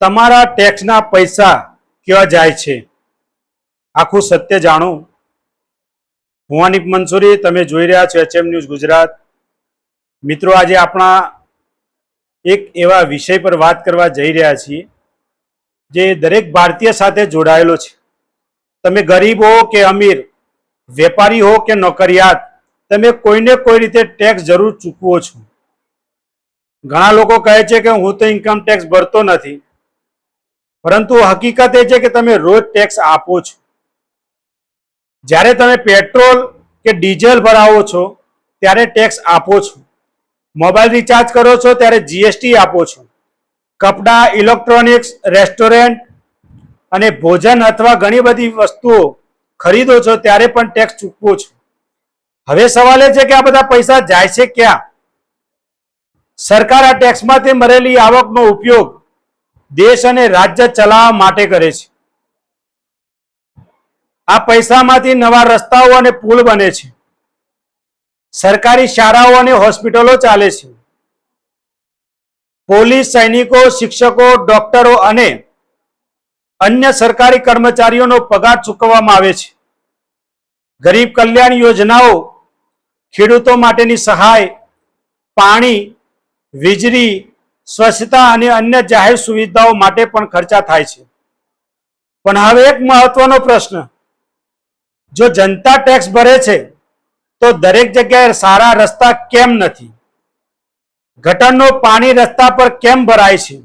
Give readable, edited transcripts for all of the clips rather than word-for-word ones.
તમારા ટેક્સના પૈસા ક્યાં જાય છે? આખું સત્ય જાણો। હું અનિપ મંસૂરી, તમે જોઈ રહ્યા છો HM ન્યૂઝ ગુજરાત। મિત્રો, આજે આપણા એક એવા વિષય પર વાત કરવા જઈ રહ્યા છીએ જે દરેક ભારતીય સાથે જોડાયેલો છે। તમે ગરીબ હો કે અમીર, વેપારી હો કે નોકરિયાત, તમે કોઈને કોઈ રીતે ટેક્સ જરૂર ચૂકવો છો। ઘણા લોકો કહે છે કે હું તો ઇન્કમ ટેક્સ ભરતો નથી, પરંતુ હકીકત એ છે કે તમે રોજ ટેક્સ આપો છો। જ્યારે તમે પેટ્રોલ કે ડીઝલ ભરાવો છો ત્યારે ટેક્સ આપો છો, મોબાઈલ રિચાર્જ કરો છો ત્યારે જીએસટી આપો છો, કપડાં, ઇલેક્ટ્રોનિક્સ, રેસ્ટોરન્ટ અને ભોજન અથવા ઘણી બધી વસ્તુઓ ખરીદો છો ત્યારે પણ ટેક્સ ચૂકવો છો। હવે સવાલ એ છે કે આ બધા પૈસા જાય છે ક્યાં? સરકાર આ ટેક્સમાંથી મળેલી આવકનો ઉપયોગ દેશ અને રાજ્ય ચલાવવા માટે કરે છે। આ પૈસામાંથી નવા રસ્તાઓ અને પુલ બને છે, સરકારી શાળાઓ અને હોસ્પિટલો ચાલે છે, પોલીસ, સૈનિકો, શિક્ષકો, ડોક્ટરો અને અન્ય સરકારી કર્મચારીઓનો પગાર ચૂકવવામાં આવે છે। ગરીબ કલ્યાણ યોજનાઓ, ખેડૂતો માટેની સહાય, પાણી, વીજળી, સ્વચ્છતા અને અન્ય જાહેર સુવિધાઓ માટે પણ ખર્ચા થાય છે। પણ હવે એક મહત્વનો પ્રશ્ન, જો જનતા ટેક્સ ભરે છે તો દરેક જગ્યાએ સારા રસ્તા કેમ નથી? ગટરનું પાણી રસ્તા પર કેમ ભરાય છે?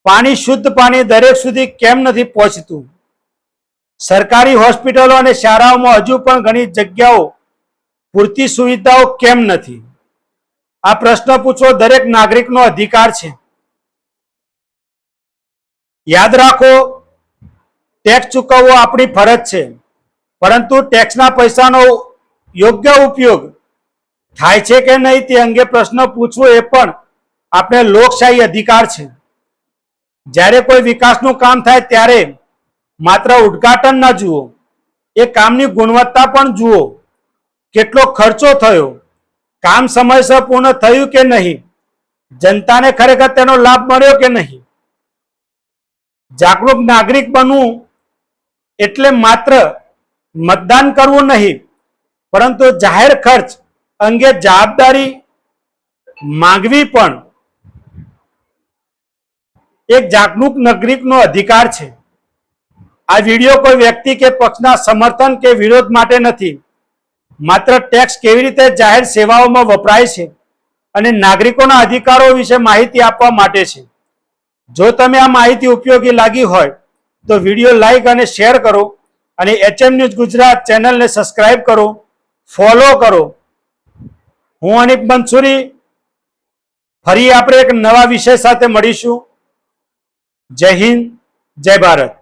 પાણી, શુદ્ધ પાણી દરેક સુધી કેમ નથી પહોંચતું? સરકારી હોસ્પિટલો અને શાળાઓમાં હજુ પણ ઘણી જગ્યાઓ પૂરતી સુવિધાઓ કેમ નથી? આ પ્રશ્ન પૂછવો દરેક નાગરિકનો અધિકાર છે। યાદ રાખો, ટેક્સ ચૂકવવો આપણી ફરજ છે, પરંતુ ટેક્સના પૈસાનો યોગ્ય ઉપયોગ થાય છે કે નહીં તે અંગે પ્રશ્ન પૂછવો એ પણ આપણે લોકશાહી અધિકાર છે। જ્યારે કોઈ વિકાસનું કામ થાય ત્યારે માત્ર ઉદ્ઘાટન ન જુઓ, એ કામની ગુણવત્તા પણ જુઓ। કેટલો ખર્ચો થયો, કામ સમયસર પૂર્ણ થયું કે નહીં, જનતાને ખરેખર તેનો લાભ મળ્યો કે નહીં? જાગૃત નાગરિક બનવું એટલે માત્ર મતદાન કરવું નહીં, પરંતુ જાહેર ખર્ચ અંગે જવાબદારી માંગવી પણ એક જાગૃત નાગરિકનો અધિકાર છે। આ વિડીયો કોઈ વ્યક્તિ કે પક્ષના સમર્થન કે વિરોધ માટે નથી, માત્ર ટેક્સ કેવી રીતે જાહેર સેવાઓમાં વપરાય છે અને નાગરિકોના અધિકારો વિશે માહિતી આપવા માટે છે। જો તમે આ માહિતી ઉપયોગી લાગી હોય તો વિડીયો લાઈક અને શેર કરો અને HM ન્યૂઝ ગુજરાત ચેનલને સબસ્ક્રાઇબ કરો, ફોલો કરો। હું અનિપ મંસૂરી, ફરી આપણે એક નવા વિષય સાથે મળીશું। જય હિન્દ, જય ભારત।